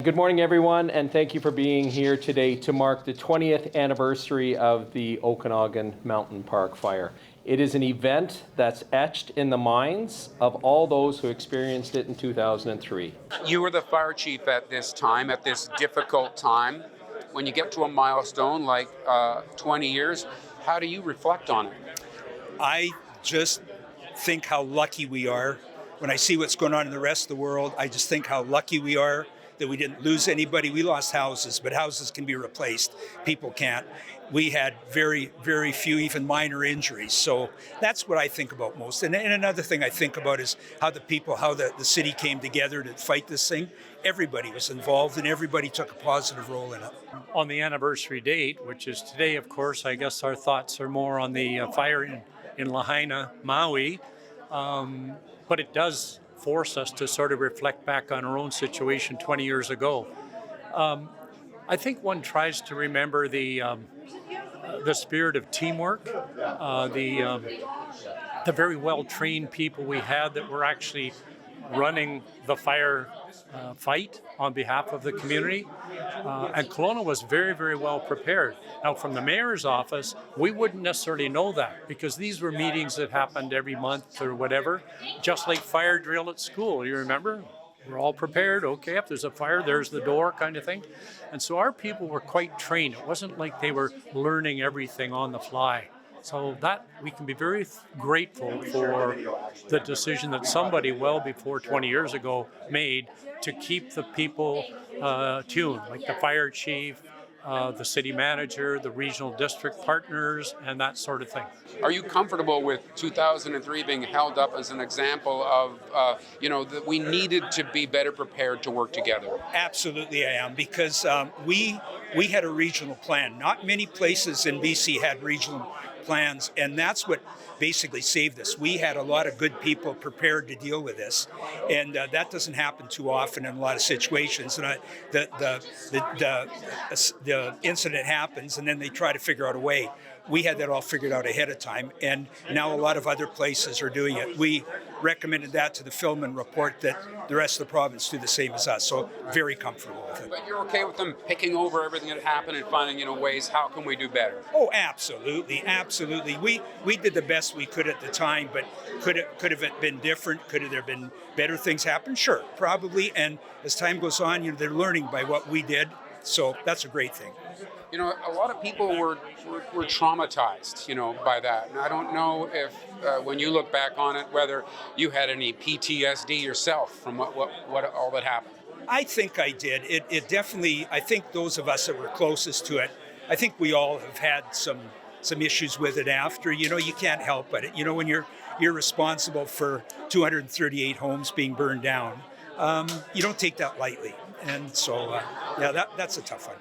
Good morning, everyone, and thank you for being here today to mark the 20th anniversary of the Okanagan Mountain Park fire. It is an event that's etched in the minds of all those who experienced it in 2003. You were the fire chief at this time, at this difficult time. When you get to a milestone like 20 years, how do you reflect on it? I just think how lucky we are. When I see what's going on in the rest of the world, I just think how lucky we are that we didn't lose anybody. We lost houses, but houses can be replaced. People can't. We had very, very few, even minor injuries. So that's what I think about most. And another thing I think about is how the city came together to fight this thing. Everybody was involved and everybody took a positive role in it. On the anniversary date, which is today, of course, I guess our thoughts are more on the fire in Lahaina, Maui. But it does force us to sort of reflect back on our own situation 20 years ago. I think one tries to remember the spirit of teamwork, the very well-trained people we had that were actually running the fire fight on behalf of the community. And Kelowna was very, very well prepared. Now, from the mayor's office, we wouldn't necessarily know that because these were meetings that happened every month or whatever, just like fire drill at school. You remember? We're all prepared. Okay, if there's a fire, there's the door kind of thing. And so our people were quite trained. It wasn't like they were learning everything on the fly. So that we can be very grateful for the decision that somebody well before 20 years ago made to keep the people tuned, like the fire chief, the city manager, the regional district partners, and that sort of thing. Are you comfortable with 2003 being held up as an example of, that we needed to be better prepared to work together? Absolutely I am, because we had a regional plan. Not many places in BC had regional plans, and that's what basically saved us. We had a lot of good people prepared to deal with this, and that doesn't happen too often in a lot of situations. And the incident happens, and then they try to figure out a way. We had that all figured out ahead of time, and now a lot of other places are doing it. We recommended that to the film and report that the rest of the province do the same as us, so very comfortable with it. But you're okay with them picking over everything that happened and finding, ways, how can we do better? Oh, absolutely, absolutely. We did the best we could at the time, but could have it been different? Could have there been better things happen? Sure, probably, and as time goes on, they're learning by what we did, so that's a great thing. A lot of people were traumatized, by that. And I don't know if, when you look back on it, whether you had any PTSD yourself from what all that happened. I think I did. It definitely, I think those of us that were closest to it, I think we all have had some issues with it after. You can't help it. When you're responsible for 238 homes being burned down, you don't take that lightly. And so, that's a tough one.